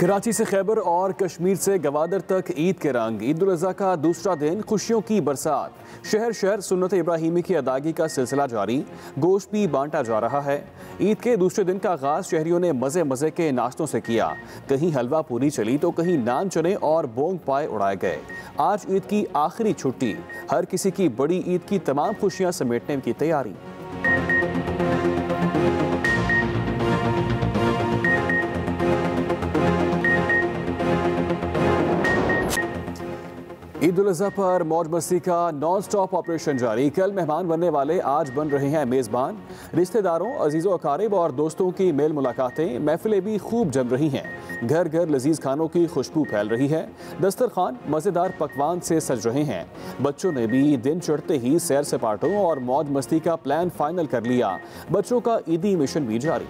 कराची से खैबर और कश्मीर से गवादर तक ईद के रंग। ईद उल अज़हा का दूसरा दिन, खुशियों की बरसात। शहर शहर सुन्नत इब्राहिमी की अदायगी का सिलसिला जारी। गोश्त भी बांटा जा रहा है। ईद के दूसरे दिन का आगाज शहरियों ने मजे मजे के नाश्तों से किया। कहीं हलवा पूरी चली तो कहीं नान चने और बोंग पाए उड़ाए गए। आज ईद की आखिरी छुट्टी, हर किसी की बड़ी ईद की तमाम खुशियां समेटने की तैयारी। ईद उल अज़हा पर मौज मस्ती का नॉन स्टॉप ऑपरेशन जारी। कल मेहमान बनने वाले आज बन रहे हैं मेज़बान। रिश्तेदारों, अजीज़ों अकारिब और दोस्तों की मेल मुलाकातें, महफिलें भी खूब जम रही हैं। घर घर लजीज खानों की खुशबू फैल रही है। दस्तरखान मज़ेदार पकवान से सज रहे हैं। बच्चों ने भी दिन चढ़ते ही सैर सपाटों और मौज मस्ती का प्लान फाइनल कर लिया। बच्चों का ईदी मिशन भी जारी।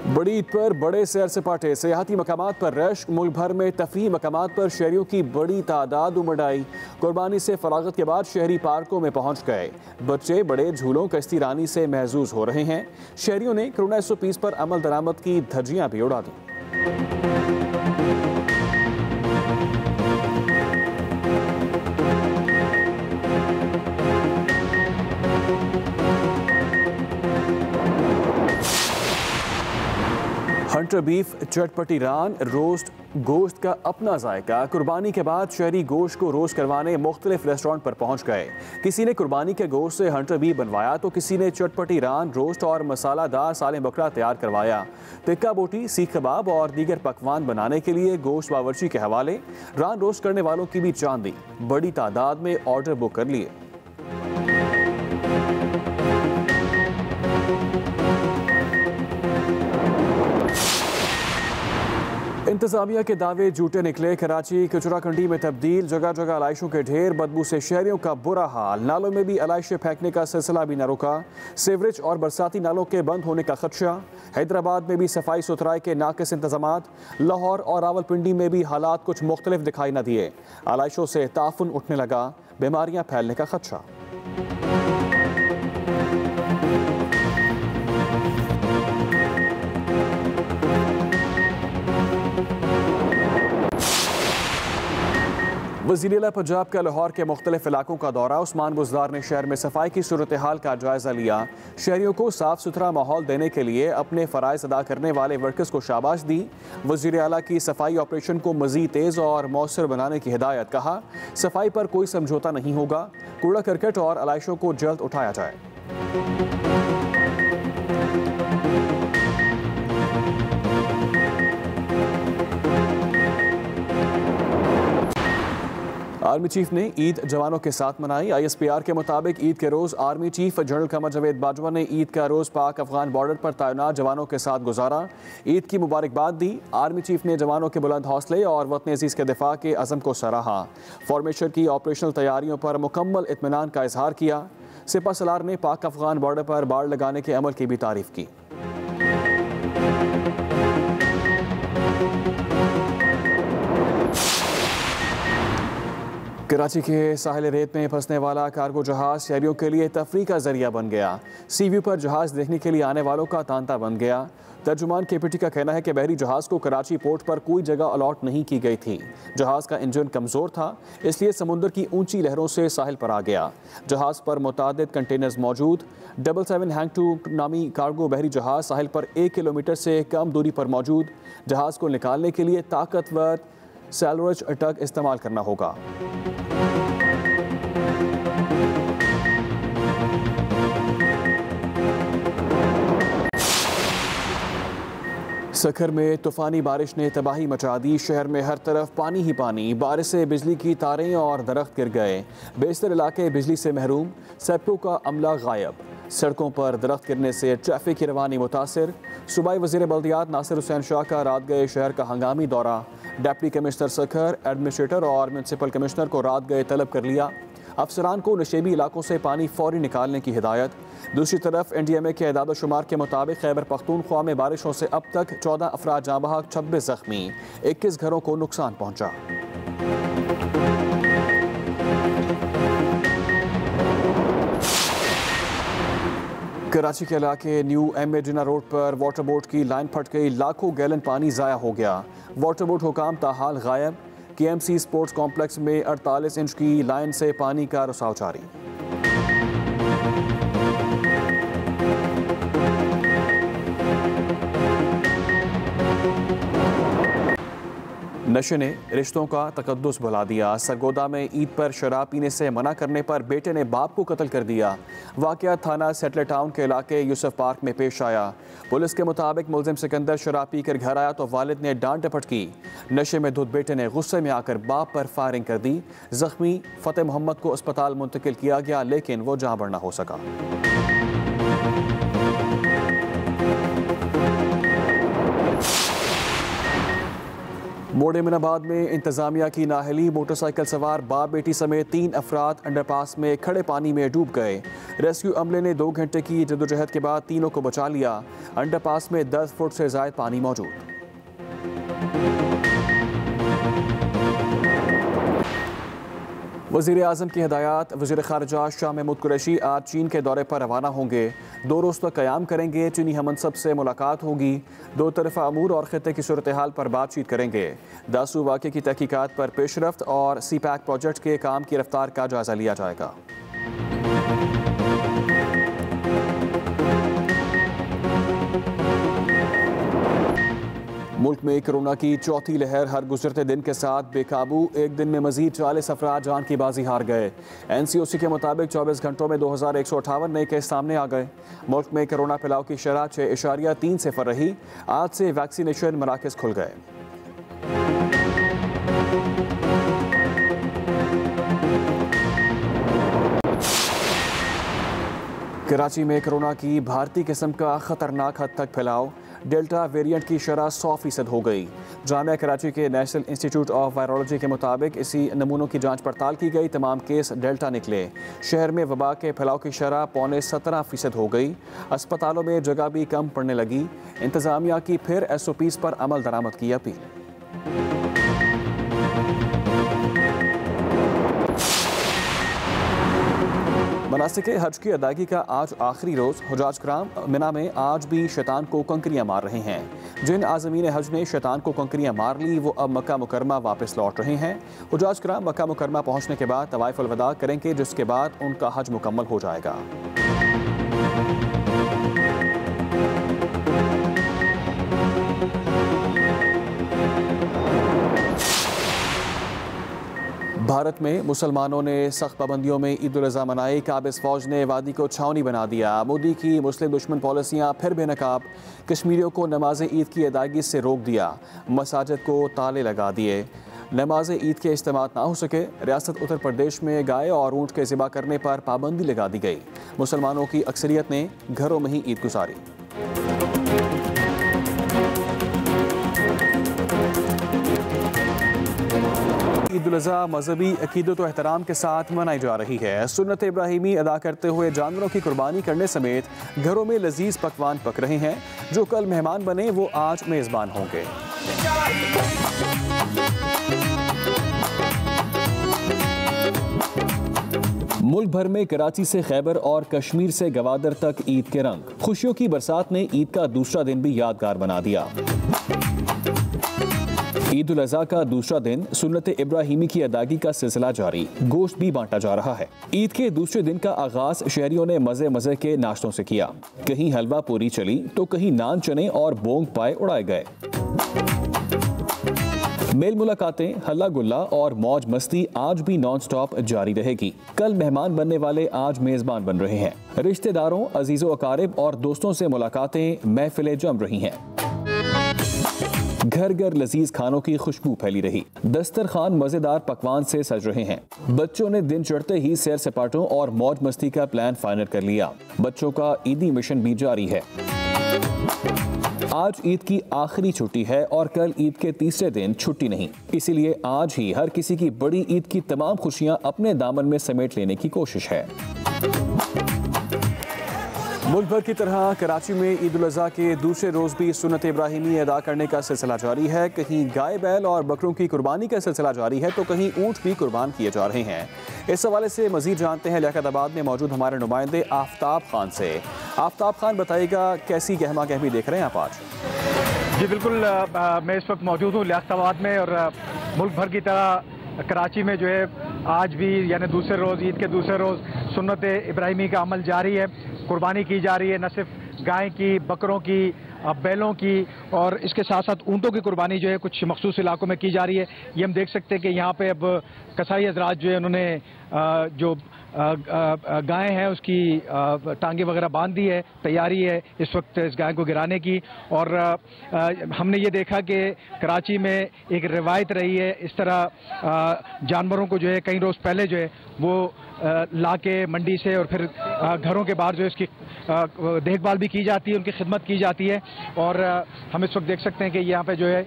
बड़ी ईद पर बड़े सैर सपाटे, सियाहती मकामात पर रश। मुल्क भर में तफरीही मकामात पर शहरियों की बड़ी तादाद उमड़ आई। कुर्बानी से फरागत के बाद शहरी पार्कों में पहुंच गए। बच्चे बड़े झूलों कश्ती रानी से महजूज हो रहे हैं। शहरियों ने कोरोना 120 पर अमल दरामद की धज्जियां भी उड़ा दी। हंटर बीफ, चटपटी रान, रोस्ट, गोश्त का अपना जायका। कुर्बानी के बाद शहरी गोश्त को रोस्ट करवाने मुख्तलिफ रेस्टोरेंट पर पहुंच गए। किसी ने कुर्बानी के गोश्त से हंटर बीफ बनवाया तो किसी ने चटपटी रान, रोस्ट और मसालादार साले बकरा तैयार करवाया। टिक्का बोटी, सीख कबाब और दीगर पकवान बनाने के लिए गोश्त बावर्ची के हवाले। रान रोस्ट करने वालों की भी चांदी। बड़ी तादाद में ऑर्डर बुक कर लिए। इंतजामिया के दावे झूठे निकले। कराची कचरा कंडी में तब्दील, जगह जगह अलाइशों के ढेर। बदबू से शहरियों का बुरा हाल। नालों में भी अलाइशें फेंकने का सिलसिला भी न रुका। सीवरेज और बरसाती नालों के बंद होने का खदशा। हैदराबाद में भी सफाई सुथराई के नाकिस इंतजामात। लाहौर और रावलपिंडी में भी हालात कुछ मुख्तलिफ दिखाई न दिए। अलाइशों से ताफुन उठने लगा। बीमारियां फैलने का खदशा। वज़ीर-ए-आला पंजाब का लाहौर के मुख्तलिफ इलाकों का दौरा। उस्मान बुज़दार ने शहर में सफाई की सूरत हाल का जायजा लिया। शहरियों को साफ सुथरा माहौल देने के लिए अपने फ़राइज़ अदा करने वाले वर्कर्स को शाबाश दी। वज़ीर-ए-आला की सफाई ऑपरेशन को मज़ीद तेज़ और मौसर बनाने की हिदायत। कहा, सफाई पर कोई समझौता नहीं होगा। कूड़ा करकट और अलाइशों को जल्द उठाया जाए। आर्मी चीफ ने ईद जवानों के साथ मनाई। ISPR के मुताबिक ईद के रोज़ army chief general Qamar Javed Bajwa ने ईद का रोज़ पाक अफगान बॉर्डर पर तैनात जवानों के साथ गुजारा। ईद की मुबारकबाद दी। आर्मी चीफ ने जवानों के बुलंद हौसले और वतन अजीज़ के दिफा के अज़म को सराहा। फॉर्मेशन की ऑपरेशनल तैयारियों पर मुकम्मल इत्मीनान का इजहार किया। सिपा सलार ने पाक अफगान बॉर्डर पर बाड़ लगाने के अमल की भी तारीफ की। कराची के साहिल रेत में फंसने वाला कार्गो जहाज शहरियों के लिए तफरीह का जरिया बन गया। सी व्यू पर जहाज देखने के लिए आने वालों का तांता बन गया। तर्जुमान KPT का कहना है कि बहरी जहाज को कराची पोर्ट पर कोई जगह अलॉट नहीं की गई थी। जहाज का इंजन कमज़ोर था, इसलिए समुद्र की ऊंची लहरों से साहिल पर आ गया। जहाज पर मुतादिद कंटेनर्स मौजूद। 777 हैंग-टू नामी कार्गो बहरी जहाज साहिल पर 1 किलोमीटर से कम दूरी पर मौजूद। जहाज को निकालने के लिए ताकतवर सैलवेज टग इस्तेमाल करना होगा। सखर में तूफानी बारिश ने तबाही मचा दी। शहर में हर तरफ पानी ही पानी। बारिश से बिजली की तारें और दरख्त गिर गए। बेशतर इलाके बिजली से महरूम। सड़कों का अमला गायब। सड़कों पर दरख्त गिरने से ट्रैफिक की रवानी मुतासिर। सूबाई वज़ीर बल्दियात नासिर हुसैन शाह का रात गए शहर का हंगामी दौरा। डिप्टी कमिश्नर सखर, एडमिनिस्ट्रेटर और म्यूनसिपल कमिश्नर को रात गए तलब कर लिया। अफसरान को नशेबी इलाकों से पानी फौरी निकालने की हिदायत। दूसरी तरफ NDMA के एदाद शुमार के मुताबिक खैबर पख्तूनख्वा में बारिशों से अब तक 14 अफराद जाँ बहक, 26 जख्मी, 21 घरों को नुकसान पहुँचा। कराची के इलाके न्यू MA जिन्ना रोड पर वाटर बोट की लाइन फट गई, लाखों गैलन पानी ज़ाया हो गया। वाटर बोट हुकाम ताहाल गायब। KMC स्पोर्ट्स कॉम्प्लेक्स में 48 इंच की लाइन से पानी का रिसाव जारी। नशे ने रिश्तों का तकद्दुस बुला दिया। सरगोदा में ईद पर शराब पीने से मना करने पर बेटे ने बाप को कत्ल कर दिया। वाकया थाना सेटलर टाउन के इलाके यूसुफ पार्क में पेश आया। पुलिस के मुताबिक मुलजिम सिकंदर शराब पीकर घर आया तो वालिद ने डांट डपट की। नशे में धुत बेटे ने गुस्से में आकर बाप पर फायरिंग कर दी। जख्मी फतेह मोहम्मद को अस्पताल मुंतकिल किया गया, लेकिन वो जाँ बरना हो सका। मोडेमिनाबाद में इंतजामिया की नाहली, मोटरसाइकिल सवार बाप बेटी समेत 3 अफराद अंडरपास में खड़े पानी में डूब गए। रेस्क्यू अमले ने 2 घंटे की जद्दोजहद के बाद तीनों को बचा लिया। अंडरपास में 10 फुट से ज़ायद पानी मौजूद। वज़ीर आज़म की हिदायत। वज़ीर ख़ारिजा शाह महमूद कुरैशी आज चीन के दौरे पर रवाना होंगे। 2 रोज़ तक क़याम करेंगे। चीनी हममनसब से मुलाकात होगी। 2 तरफ़ा अमूर और ख़ित्ते की सूरत हाल पर बातचीत करेंगे। दासू वाक़े की तहकीकात पर पेशरफ्त और CPAC प्रोजेक्ट के काम की रफ्तार का जायज़ा लिया जाएगा। मुल्क में कोरोना की चौथी लहर हर गुजरते दिन के साथ बेकाबू। एक दिन में मजीद 40 अफराद जान की बाजी हार गए। NCOC के मुताबिक 24 घंटों में 2158 नए केस सामने आ गए। मुल्क में कोरोना फैलाव की शरह 6.3 रही। आज से वैक्सीनेशन मराकज़ खुल गए। कराची में कोरोना की भारतीय किस्म का खतरनाक हद तक फैलाव। डेल्टा वेरिएंट की शरह 100% हो गई। जामिया कराची के नेशनल इंस्टीट्यूट ऑफ वायरोलॉजी के मुताबिक इसी नमूनों की जांच पड़ताल की गई। तमाम केस डेल्टा निकले। शहर में वबा के फैलाव की शरह 17.25% हो गई। अस्पतालों में जगह भी कम पड़ने लगी। इंतजामिया की फिर SOPs पर अमल दरामद की अपील। मनासिके हज की अदायगी का आज आखिरी रोज़। हुजाज कराम मिना में आज भी शैतान को कंकरियां मार रहे हैं। जिन आज़मीन हज ने शैतान को कंकरियां मार ली वो अब मक्का मुकरमा वापस लौट रहे हैं। हुजाज कराम मक्का मुकरमा पहुंचने के बाद तवाइफ अल वदा करेंगे, जिसके बाद उनका हज मुकम्मल हो जाएगा। भारत में मुसलमानों ने सख्त पाबंदियों में ईद उल अज़हा मनाई। काबिज़ फौज ने वादी को छावनी बना दिया। मोदी की मुस्लिम दुश्मन पॉलिसियाँ फिर बेनकाब। कश्मीरियों को नमाज ईद की अदायगी से रोक दिया। मसाजिद को ताले लगा दिए। नमाज ईद के इज्तिमा ना हो सके। रियासत उत्तर प्रदेश में गाय और ऊँट के ज़िबा करने पर पाबंदी लगा दी गई। मुसलमानों की अक्सरियत ने घरों में ही ईद गुजारी। ईद उल अज़हा मजहबी अकीदत व एहतराम के साथ मनाई जा रही है। सुन्नत इब्राहिमी अदा करते हुए जानवरों की कुर्बानी करने समेत घरों में लजीज पकवान पक रहे हैं। जो कल मेहमान बने वो आज मेज़बान होंगे। मुल्क भर में कराची से खैबर और कश्मीर से गवादर तक ईद के रंग। खुशियों की बरसात ने ईद का दूसरा दिन भी यादगार बना दिया। ईद उल अज़हा का दूसरा दिन सुन्नत इब्राहिमी की अदायगी का सिलसिला जारी। गोश्त भी बांटा जा रहा है। ईद के दूसरे दिन का आगाज शहरियों ने मजे मजे के नाश्तों से किया। कहीं हलवा पूरी चली तो कहीं नान चने और बोंग पाए उड़ाए गए। मेल मुलाकातें, हल्ला गुल्ला और मौज मस्ती आज भी नॉन स्टॉप जारी रहेगी। कल मेहमान बनने वाले आज मेजबान बन रहे हैं। रिश्तेदारों, अजीजों अकारिब और दोस्तों से मुलाकातें, महफिलें जम रही हैं। घर घर लजीज खानों की खुशबू फैली रही। दस्तरखान मजेदार पकवान से सज रहे हैं। बच्चों ने दिन चढ़ते ही सैर सपाटों और मौज मस्ती का प्लान फाइनल कर लिया। बच्चों का ईदी मिशन भी जारी है। आज ईद की आखिरी छुट्टी है और कल ईद के तीसरे दिन छुट्टी नहीं। इसीलिए आज ही हर किसी की बड़ी ईद की तमाम खुशियां अपने दामन में समेट लेने की कोशिश है। मुल्क भर की तरह कराची में ईद उल अज़हा के दूसरे रोज़ भी सुन्नत इब्राहिमी अदा करने का सिलसिला जारी है। कहीं गाय बैल और बकरों की कुर्बानी का सिलसिला जारी है तो कहीं ऊँट भी कुर्बान किए जा रहे हैं। इस हवाले से मजीद जानते हैं लियाकताबाद में मौजूद हमारे नुमाइंदे आफ्ताब खान से। आफ्ताब खान बताइएगा कैसी गहमा गहमी देख रहे हैं आप आज? जी बिल्कुल, मैं इस वक्त मौजूद हूँ लियाकताबाद में और मुल्क भर की तरह कराची में जो है आज भी यानी दूसरे रोज़, ईद के दूसरे रोज़ सुन्नत इब्राहिमी का अमल जारी है। कुर्बानी की जा रही है, न सिर्फ गाय की, बकरों की, बैलों की और इसके साथ साथ ऊँटों की कुर्बानी जो है कुछ मखसूस इलाकों में की जा रही है। ये हम देख सकते हैं कि यहाँ पे अब कसाई हजरात जो है उन्होंने जो गाय है उसकी टांगे वगैरह बांध दी है, तैयारी है इस वक्त इस गाय को गिराने की। और हमने ये देखा कि कराची में एक रिवायत रही है इस तरह जानवरों को जो है कई रोज़ पहले जो है वो ला के मंडी से और फिर घरों के बाहर जो है इसकी देखभाल भी की जाती है, उनकी खिदमत की जाती है। और हम इस वक्त देख सकते हैं कि यहाँ पे जो है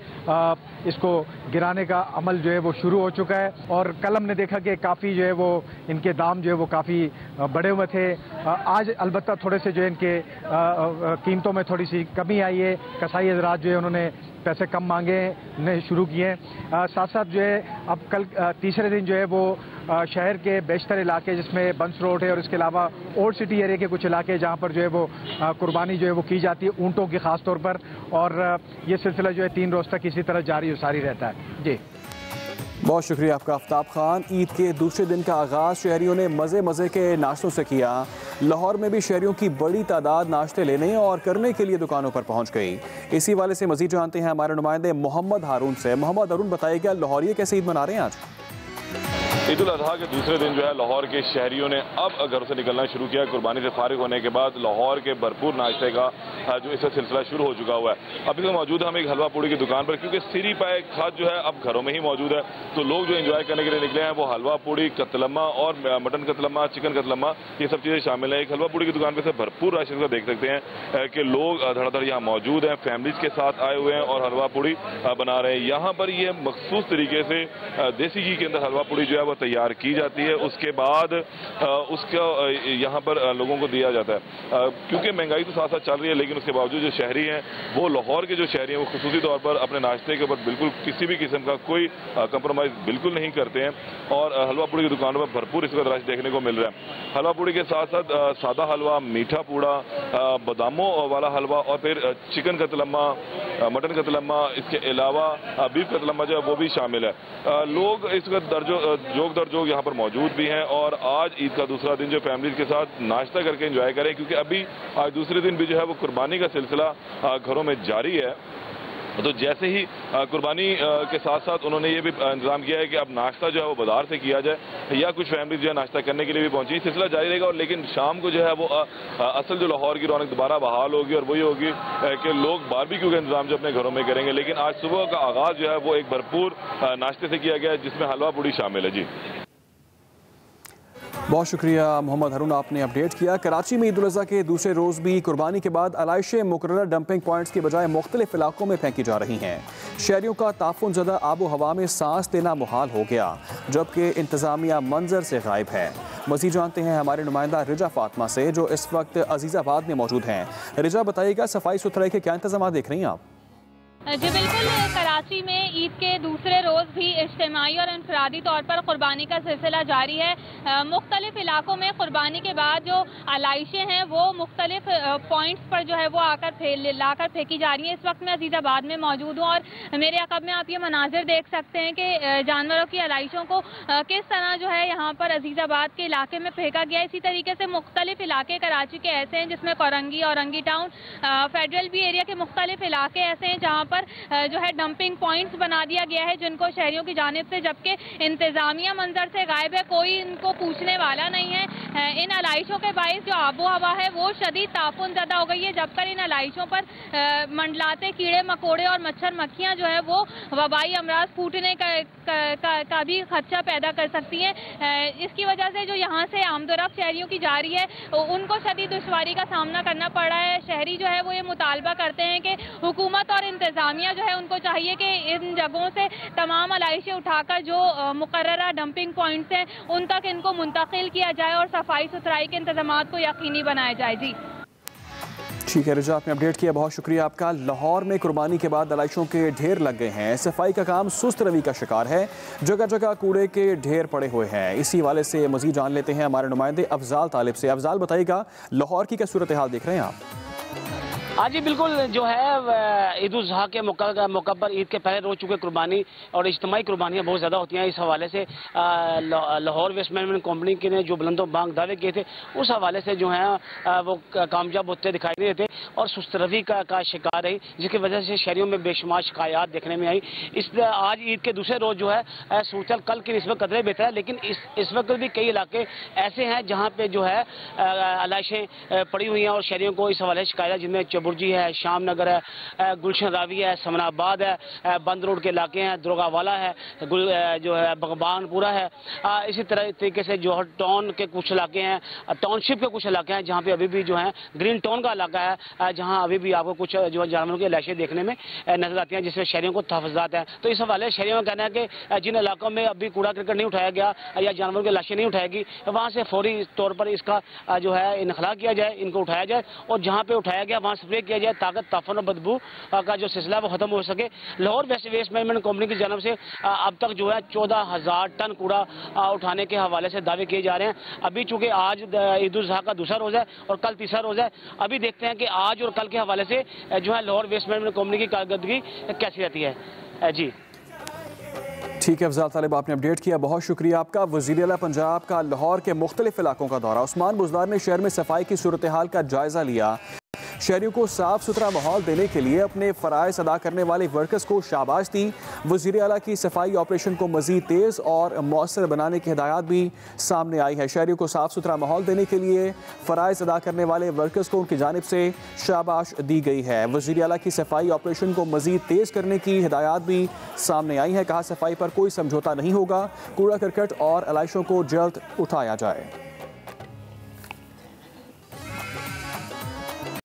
इसको गिराने का अमल जो है वो शुरू हो चुका है। और कल हमने देखा कि काफ़ी जो है वो इनके दाम जो है वो काफ़ी बढ़े हुए थे। आज अलबत्ता थोड़े से जो है इनके कीमतों में थोड़ी सी कमी आई है। कसाई हजरात जो है उन्होंने पैसे कम मांगे शुरू किए। साथ साथ जो है अब कल तीसरे दिन जो है वो शहर के बेशतर इलाके जिसमें बंस रोड है और इसके अलावा ओल्ड सिटी एरिया के कुछ इलाके जहां पर जो है वो कुर्बानी जो है वो की जाती है ऊँटों की खास तौर पर। और ये सिलसिला जो है 3 रोज़ तक इसी तरह जारी सारी रहता है। जी बहुत शुक्रिया आपका आफ्ताब खान। ईद के दूसरे दिन का आगाज़ शहरियों ने मज़े मज़े के नाश्तों से किया। लाहौर में भी शहरियों की बड़ी तादाद नाश्ते लेने और करने के लिए दुकानों पर पहुंच गई। इसी वाले से मज़ीद जानते हैं हमारे नुमाइंदे मोहम्मद हारून से। मोहम्मद हारून बताइएगा लाहौरिये कैसे ईद मना रहे हैं आज? ईद उल अजहा के दूसरे दिन जो है लाहौर के शहरियों ने अब घरों से निकलना शुरू किया। कुर्बानी से फारिग होने के बाद लाहौर के भरपूर नाश्ते का जो इसका सिलसिला शुरू हो चुका हुआ है। अभी तो मौजूद है हम एक हलवा पूड़ी की दुकान पर, क्योंकि सीरी पाए खाद जो है अब घरों में ही मौजूद है। तो लोग जो एंजॉय करने के लिए निकले हैं वो हलवा पूड़ी, कतलम्मा और मटन कतलम्मा, चिकन कतलम्मा, ये सब चीज़ें शामिल है। एक हलवा पूड़ी की दुकान पर से भरपूर राशन का देख सकते हैं कि लोग धड़ाधड़ यहाँ मौजूद हैं, फैमिलीज के साथ आए हुए हैं और हलवा पूड़ी बना रहे हैं। यहाँ पर ये मखसूस तरीके से देसी घी के अंदर हलवा पूड़ी जो है वो तैयार की जाती है। उसके बाद उसका यहाँ पर लोगों को दिया जाता है। क्योंकि महंगाई तो साथ साथ चल रही है, लेकिन उसके बावजूद जो शहरी हैं वो लाहौर के जो शहरी हैं वो खुसूसी तौर पर अपने नाश्ते के ऊपर बिल्कुल किसी भी किस्म का कोई कंप्रोमाइज़ बिल्कुल नहीं करते हैं। और हलवा पूड़ी की दुकानों पर भरपूर इसका रश देखने को मिल रहा है। हलवा पूड़ी के साथ साथ सादा हलवा, मीठा पूड़ा, बादामों वाला हलवा और फिर चिकन कतलम्मा, मटन कतलम्मा, इसके अलावा बीफ कतलम्मा जो है वो भी शामिल है। लोग इस वक्त जोग दर जोग यहाँ पर मौजूद भी हैं। और आज ईद का दूसरा दिन जो फैमिली के साथ नाश्ता करके एंजॉय करें, क्योंकि अभी आज दूसरे दिन भी जो है वो कुर्बानी का सिलसिला घरों में जारी है। तो जैसे ही कुर्बानी के साथ साथ उन्होंने ये भी इंतजाम किया है कि अब नाश्ता जो है वो बाजार से किया जाए या कुछ फैमिली जो है नाश्ता करने के लिए भी पहुंची। सिलसिला जारी रहेगा। और लेकिन शाम को जो है वो असल जो लाहौर की रौनक दोबारा बहाल होगी और वही होगी कि लोग बारबेक्यू का इंतजाम जो अपने घरों में करेंगे। लेकिन आज सुबह का आगाज़ जो है वो एक भरपूर नाश्ते से किया गया है जिसमें हलवा पूड़ी शामिल है। जी बहुत शुक्रिया मोहम्मद हारून, आपने अपडेट किया। कराची में ईद उल अज़हा के दूसरे रोज़ भी कुर्बानी के बाद अलाइशें मुकर्रर डंपिंग पॉइंट्स की बजाय मुख्तलिफ इलाकों में फेंकी जा रही हैं। शहरियों का ताफुन ज़दा आबो हवा में सांस लेना मुहाल हो गया, जबकि इंतज़ामिया मंजर से गायब है। मज़ीद जानते हैं हमारे नुमाइंदा रिजा फातिमा से, जो इस वक्त अजीज़ाबाद में मौजूद हैं। रिजा बताइएगा सफाई सुथराई के क्या इंतजाम देख रही हैं आप? जी बिल्कुल, कराची में ईद के दूसरे रोज़ भी इज्तिमाई और इनफरादी तौर पर कुर्बानी का सिलसिला जारी है। मुख्तलिफ इलाकों में कुर्बानी के बाद जो आलाइशें हैं वो मुख्तलिफ पॉइंट्स पर जो है वो लाकर फेंकी जा रही हैं। इस वक्त मैं अजीज़ाबाद में मौजूद हूँ और मेरे अक़ब में आप ये मनाजिर देख सकते हैं कि जानवरों की आलाइशों को किस तरह जो है यहाँ पर अजीज़ाबाद के इलाके में फेंका गया। इसी तरीके से मुख्तलिफ इलाके कराची के ऐसे हैं जिसमें Korangi, Orangi town, federal B area के मुख्तलिफ इलाके ऐसे हैं जहाँ जो है डंपिंग पॉइंट्स बना दिया गया है जिनको शहरियों की जानिब से, जबकि इंतजामिया मंजर से गायब है, कोई इनको पूछने वाला नहीं है। इन आलाइशों के बाइस जो आबो हवा है वो शदीद तापुन ज़्यादा हो गई है, जबकि इन आलाइशों पर मंडलाते कीड़े मकोड़े और मच्छर मक्खियाँ जो है वो वबाई अमराज फूटने का भी खदशा पैदा कर सकती हैं। इसकी वजह से जो यहाँ से आमदोरफ्त शहरियों की जा रही है उनको शदीद दुश्वारी का सामना करना पड़ रहा है। शहरी जो है वो ये मुतालबा करते हैं कि हुकूमत और इंतजामिया जो है उनको चाहिए कि इन जगहों से तमाम आलाइशें उठाकर जो मुकर्ररा डंपिंग पॉइंट्स हैं उन तक इनको मुंतकिल किया जाए और सफाई सुथराई के इंतजामात को यकीनी बनाया जाए। जी ठीक है रिजा, आपने अपडेट किया, बहुत शुक्रिया आपका। लाहौर में कुर्बानी के बाद आलाइशों के ढेर लग गए हैं। सफाई का काम सुस्त रवि का शिकार है, जगह जगह कूड़े के ढेर पड़े हुए हैं। इसी हवाले से मजीद जान लेते हैं हमारे नुमाइंदे अफजाल तालिब से। अफजाल, बताइएगा लाहौर की क्या सूरत हाल देख रहे हैं आप? हाँ जी बिल्कुल, जो है ईद उल ज़ुहा के मौका पर ईद के पहले रोज चुके कुर्बानी और इज्तिमाई कुर्बानियाँ बहुत ज़्यादा होती हैं। इस हवाले से लाहौर वेस्ट मैनेजमेंट कंपनी के ने जो बुलंदो बांग दावे किए थे, उस हवाले से जो है वो कामयाब होते दिखाई नहीं देते और सुस्त रवि का शिकार रही, जिसकी वजह से शहरियों में बेशुमार शिकायत देखने में आई। आज ईद के दूसरे रोज़ जो है सूचल कल की निस्बत कदरे बेहतर है, लेकिन इस वक्त भी कई इलाके ऐसे हैं जहाँ पे जो है आलाइशें पड़ी हुई हैं और शहरियों को इस हवाले से शिकायत, जिनमें बुर्जी है, शाम नगर है, गुलशन रावी है, समनाबाद है, बंद रोड के इलाके हैं, द्रोगावाला है, जो है बगबानपुरा है। इसी तरीके से जो है टाउन के कुछ इलाके हैं, टाउनशिप के कुछ इलाके हैं जहाँ पे अभी भी जो है ग्रीन टाउन का इलाका है, जहाँ अभी भी आपको कुछ जो है जानवरों की लाशें देखने में नजर आती हैं, जिसमें शहरियों को तहफ़्फ़ुज़ात है। तो इस हवाले से शहरियों का कहना है कि जिन इलाकों में अभी कूड़ा करकट नहीं उठाया गया या जानवरों की लाशें नहीं उठाएगी, वहाँ से फौरी तौर पर इसका जो है इनखला किया जाए, इनको उठाया जाए और जहाँ पे उठाया गया वहाँ स्प्रे किया जाए ताकि ताफन और बदबू का जो सिलसिला वो खत्म हो सके। लाहौर वेस्ट मैनेजमेंट कंपनी की जानब से अब तक जो है 14,000 टन कूड़ा उठाने के हवाले से दावे किए जा रहे हैं। अभी चूंकि आज ईद उल ज़ुहा का दूसरा रोज़ है और कल तीसरा रोज़ है, अभी देखते हैं कि आज और कल के हवाले से जो है लाहौर वेस्ट मैनेजमेंट कंपनी की कारकर्दगी कैसी रहती है। जी ठीक है अफजाल तालिब, आपने अपडेट किया, बहुत शुक्रिया आपका। वज़ीर आला पंजाब का लाहौर के मुख्तलिफ इलाकों का दौरा। उस्मान बुज़दार ने शहर में सफाई की सूरत हाल का जायजा लिया। शहरियों को साफ सुथरा माहौल देने के लिए अपने फ़राइज़ अदा करने वाले वर्कर्स को शाबाश दी। वज़ीर आला की सफाई ऑपरेशन को मज़ीद तेज़ और मौसर बनाने की हिदायत भी सामने आई है। शहरियों को साफ सुथरा माहौल देने के लिए फ़राइज़ अदा करने वाले वर्कर्स को उनकी जानिब से शाबाश दी गई है। वज़ीर आला की सफाई ऑपरेशन को मज़ीद तेज़ करने की हिदायत भी सामने आई है। कहा सफाई पर कोई समझौता नहीं होगा, कूड़ा करकट और आलाइशों को जल्द उठाया जाए।